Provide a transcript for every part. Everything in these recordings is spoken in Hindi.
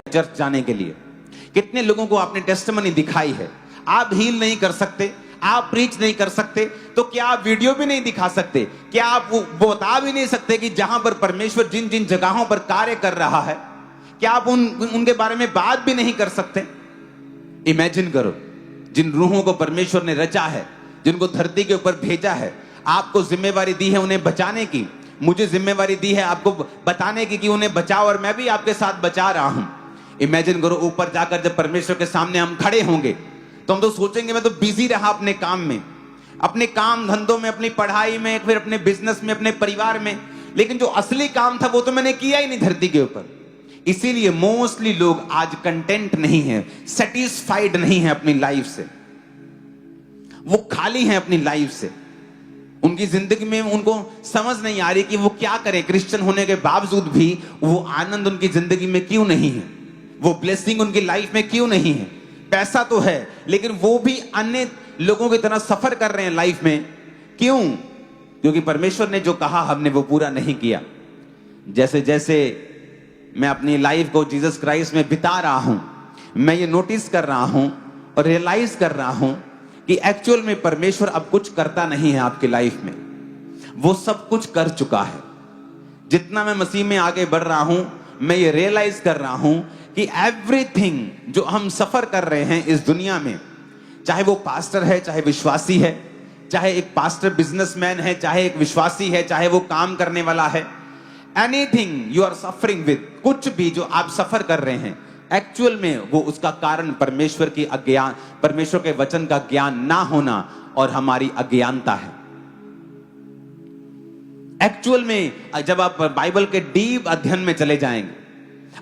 चर्च जाने के लिए? कितने लोगों को आपने टेस्टिमनी दिखाई है? आप हील नहीं कर सकते, आप प्रीच नहीं कर सकते, तो क्या आप वीडियो भी नहीं दिखा सकते? क्या आप वो बता भी नहीं सकते कि जहां पर परमेश्वर जिन जिन जगहों पर कार्य कर रहा है, क्या आप उनके बारे में बात भी नहीं कर सकते? इमेजिन करो, जिन रूहों को परमेश्वर ने रचा है, जिनको धरती के ऊपर भेजा है, आपको जिम्मेवारी दी है उन्हें बचाने की, मुझे जिम्मेवारी दी है आपको बताने की कि उन्हें बचाओ, और मैं भी आपके साथ बचा रहा हूं। इमेजिन करो, ऊपर जाकर जब परमेश्वर के सामने हम खड़े होंगे तो हम तो सोचेंगे मैं तो बिजी रहा अपने काम में, अपने काम धंधों में, अपनी पढ़ाई में, फिर अपने बिजनेस में, अपने परिवार में, लेकिन जो असली काम था वो तो मैंने किया ही नहीं धरती के ऊपर। इसीलिए मोस्टली लोग आज कंटेंट नहीं है, सेटिस्फाइड नहीं है अपनी लाइफ से, वो खाली हैं अपनी लाइफ से। उनकी जिंदगी में उनको समझ नहीं आ रही कि वो क्या करें, क्रिश्चियन होने के बावजूद भी वो आनंद उनकी जिंदगी में क्यों नहीं है, वो ब्लेसिंग उनकी लाइफ में क्यों नहीं है। पैसा तो है लेकिन वो भी अन्य लोगों की तरह सफर कर रहे हैं लाइफ में, क्यों? क्योंकि परमेश्वर ने जो कहा हमने वो पूरा नहीं किया। जैसे जैसे मैं अपनी लाइफ को जीसस क्राइस्ट में बिता रहा हूं, मैं ये नोटिस कर रहा हूं और रियलाइज कर रहा हूं कि एक्चुअल में परमेश्वर अब कुछ करता नहीं है आपकी लाइफ में, वो सब कुछ कर चुका है। जितना मैं मसीह में आगे बढ़ रहा हूं, मैं ये रियलाइज कर रहा हूं कि एवरीथिंग जो हम सफर कर रहे हैं इस दुनिया में, चाहे वो पास्टर है, चाहे विश्वासी है, चाहे एक पास्टर बिजनेसमैन है, चाहे एक विश्वासी है, चाहे वो काम करने वाला है, anything you are suffering with, कुछ भी जो आप सफर कर रहे हैं, एक्चुअल में वो उसका कारण परमेश्वर की अज्ञान, परमेश्वर के वचन का ज्ञान ना होना और हमारी अज्ञानता है। एक्चुअल में जब आप बाइबल के डीप अध्ययन में चले जाएंगे,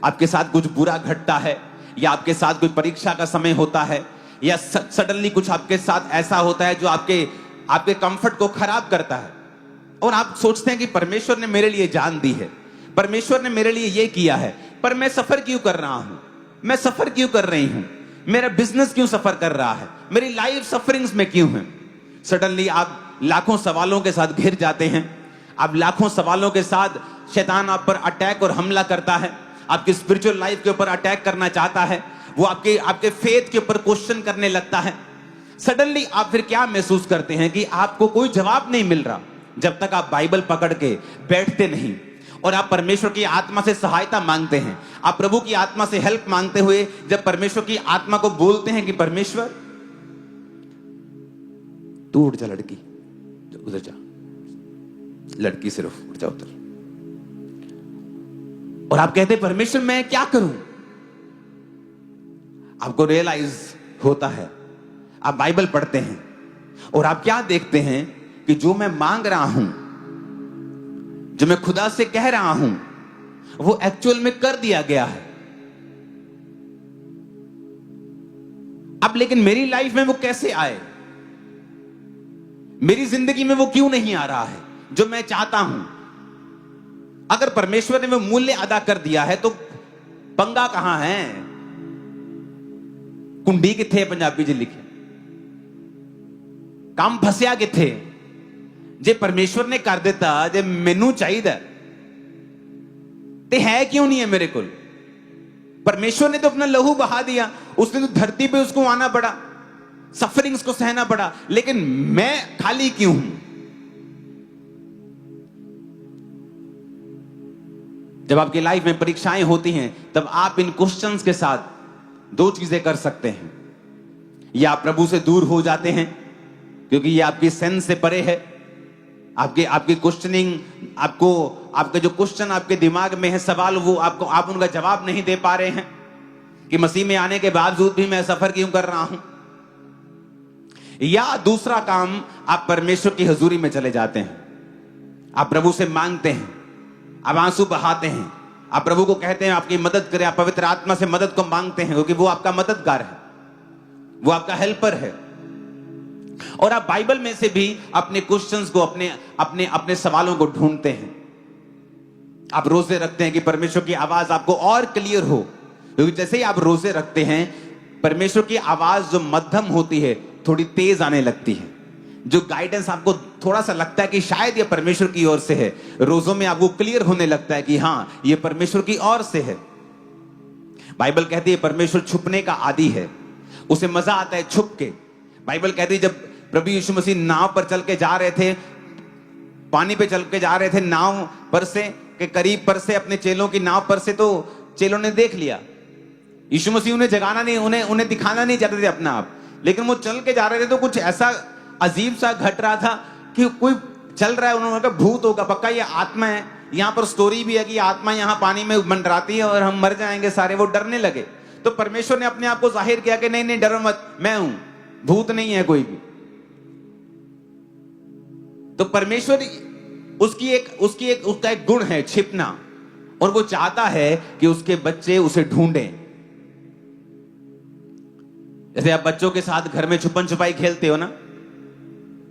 आपके साथ कुछ बुरा घटता है, या आपके साथ कोई परीक्षा का समय होता है, या सडनली कुछ आपके साथ ऐसा होता है जो आपके कंफर्ट को खराब करता है, और आप सोचते हैं कि परमेश्वर ने मेरे लिए जान दी है, परमेश्वर ने मेरे लिए ये किया है, पर मैं सफर क्यों कर रहा हूं, मैं सफर क्यों कर रही हूं, मेरा बिजनेस क्यों सफर कर रहा है, मेरी लाइफ सफरिंग्स में क्यों है। सडनली आप लाखों सवालों के साथ घिर जाते हैं, आप लाखों सवालों के साथ, शैतान आप पर अटैक और हमला करता है, आपकी स्पिरिचुअल लाइफ के ऊपर अटैक करना चाहता है, वो आपके फेथ के ऊपर क्वेश्चन करने लगता है। सडनली आप फिर क्या महसूस करते हैं कि आपको कोई जवाब नहीं मिल रहा, जब तक आप बाइबल पकड़ के बैठते नहीं और आप परमेश्वर की आत्मा से सहायता मांगते हैं, आप प्रभु की आत्मा से हेल्प मांगते हुए जब परमेश्वर की आत्मा को बोलते हैं कि परमेश्वर तू उठ जा, लड़की उधर जा, लड़की सिर्फ उठ जा उधर, और आप कहते हैं परमेश्वर मैं क्या करूं। आपको रियलाइज होता है, आप बाइबल पढ़ते हैं और आप क्या देखते हैं कि जो मैं मांग रहा हूं, जो मैं खुदा से कह रहा हूं, वो एक्चुअल में कर दिया गया है। अब लेकिन मेरी लाइफ में वो कैसे आए, मेरी जिंदगी में वो क्यों नहीं आ रहा है जो मैं चाहता हूं। अगर परमेश्वर ने वो मूल्य अदा कर दिया है तो पंगा कहां है, कुंडी किथे पंजाबी जी लिखे, काम फसिया किथे। जे परमेश्वर ने कर दिता, जे मैनू चाहिए ते है क्यों नहीं है मेरे को। परमेश्वर ने तो अपना लहू बहा दिया, उसने तो धरती पे उसको आना पड़ा, सफरिंग्स को सहना पड़ा, लेकिन मैं खाली क्यों हूं। जब आपकी लाइफ में परीक्षाएं होती हैं तब आप इन क्वेश्चंस के साथ दो चीजें कर सकते हैं, या आप प्रभु से दूर हो जाते हैं क्योंकि ये आपकी सेंस से परे है, आपकी क्वेश्चनिंग, आपके जो क्वेश्चन आपके दिमाग में है, सवाल, वो आप उनका जवाब नहीं दे पा रहे हैं कि मसीह में आने के बावजूद भी मैं सफर क्यों कर रहा हूं। या दूसरा काम, आप परमेश्वर की हजूरी में चले जाते हैं, आप प्रभु से मांगते हैं, आप आंसू बहाते हैं, आप प्रभु को कहते हैं आपकी मदद करें, आप पवित्र आत्मा से मदद को मांगते हैं क्योंकि वो आपका मददगार है, वो आपका हेल्पर है। और आप बाइबल में से भी अपने क्वेश्चंस को, अपने सवालों को ढूंढते हैं। आप रोजे रखते हैं कि परमेश्वर की आवाज आपको और क्लियर हो, क्योंकि जैसे ही आप रोजे रखते हैं परमेश्वर की आवाज जो मध्यम होती है थोड़ी तेज आने लगती है, जो गाइडेंस आपको थोड़ा सा लगता है कि शायद ये परमेश्वर की ओर से है, रोजों में आपको क्लियर होने लगता है कि हां ये परमेश्वर की ओर से है। बाइबल कहती है परमेश्वर छुपने का आदी है, उसे मजा आता है छुप के। बाइबल कहती है जब प्रभु यीशु मसीह नाव पर चल के जा रहे थे, पानी पे चल के जा रहे थे, नाव पर से के करीब पर से, अपने चेलों की नाव पर से, तो चेलों ने देख लिया। यीशु मसीह उन्हें जगाना नहीं, उन्हें दिखाना नहीं चाहते थे अपना आप, लेकिन वो चल के जा रहे थे तो कुछ ऐसा अजीब सा घट रहा था कि कोई चल रहा है। उन्होंने कहा भूत होगा, पक्का ये आत्मा है। यहाँ पर स्टोरी भी है कि आत्मा यहाँ पानी में मंडराती है और हम मर जाएंगे सारे। वो डरने लगे, तो परमेश्वर ने अपने आप को जाहिर किया कि नहीं नहीं डरो मत, मैं हूं, भूत नहीं है कोई भी। तो परमेश्वर उसका एक गुण है छिपना, और वो चाहता है कि उसके बच्चे उसे ढूंढें। जैसे आप बच्चों के साथ घर में छुपन छुपाई खेलते हो ना,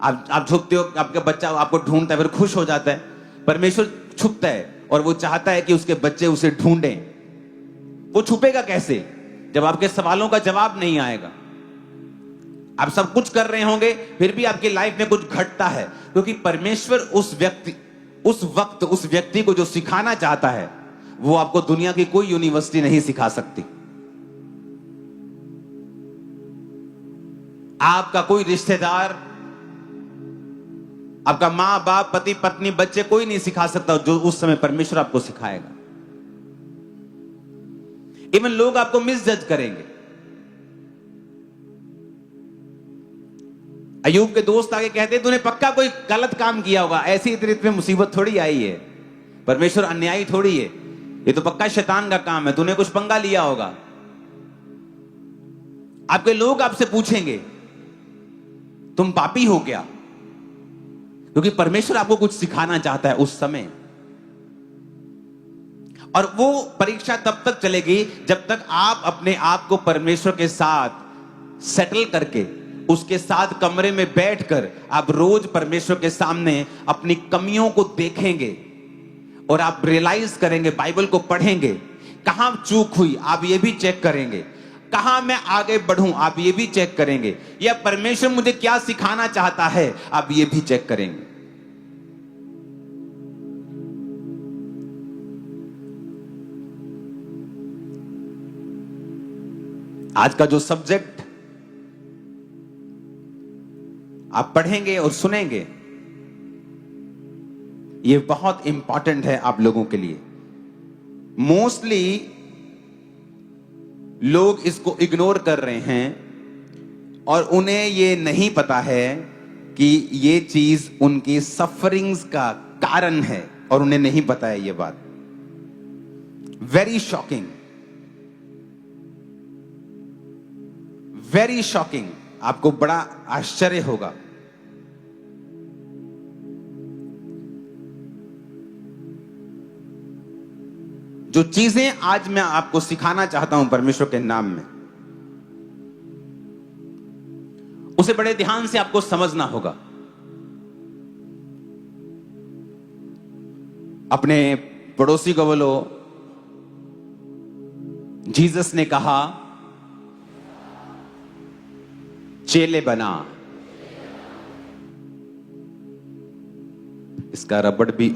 आप छुपते हो, आपका बच्चा आपको ढूंढता है, फिर खुश हो जाता है। परमेश्वर छुपता है और वो चाहता है कि उसके बच्चे उसे ढूंढें। वो छुपेगा कैसे? जब आपके सवालों का जवाब नहीं आएगा। आप सब कुछ कर रहे होंगे फिर भी आपकी लाइफ में कुछ घटता है, क्योंकि परमेश्वर उस वक्त उस व्यक्ति को जो सिखाना चाहता है वो आपको दुनिया की कोई यूनिवर्सिटी नहीं सिखा सकती। आपका कोई रिश्तेदार, आपका मां बाप, पति पत्नी, बच्चे, कोई नहीं सिखा सकता जो उस समय परमेश्वर आपको सिखाएगा। इवन लोग आपको मिसजज करेंगे। अयूब के दोस्त आगे कहते तूने पक्का कोई गलत काम किया होगा, ऐसी इतनी मुसीबत थोड़ी आई है, परमेश्वर अन्यायी थोड़ी है, ये तो पक्का शैतान का काम है, तूने कुछ पंगा लिया होगा। आपके लोग आपसे पूछेंगे तुम पापी हो क्या, क्योंकि परमेश्वर आपको कुछ सिखाना चाहता है उस समय। और वो परीक्षा तब तक चलेगी जब तक आप अपने आप को परमेश्वर के साथ सेटल करके, उसके साथ कमरे में बैठकर आप रोज परमेश्वर के सामने अपनी कमियों को देखेंगे और आप रियलाइज करेंगे, बाइबल को पढ़ेंगे, कहां चूक हुई आप ये भी चेक करेंगे, कहां मैं आगे बढ़ूं आप ये भी चेक करेंगे, या परमेश्वर मुझे क्या सिखाना चाहता है आप ये भी चेक करेंगे। आज का जो सब्जेक्ट आप पढ़ेंगे और सुनेंगे ये बहुत इंपॉर्टेंट है आप लोगों के लिए। मोस्टली लोग इसको इग्नोर कर रहे हैं और उन्हें ये नहीं पता है कि ये चीज उनकी सफरिंग्स का कारण है, और उन्हें नहीं पता है ये बात। Very shocking, very shocking. आपको बड़ा आश्चर्य होगा। जो चीजें आज मैं आपको सिखाना चाहता हूं परमेश्वर के नाम में, उसे बड़े ध्यान से आपको समझना होगा। अपने पड़ोसी को बोलो, जीसस ने कहा चेले बना। इसका रबड़ भी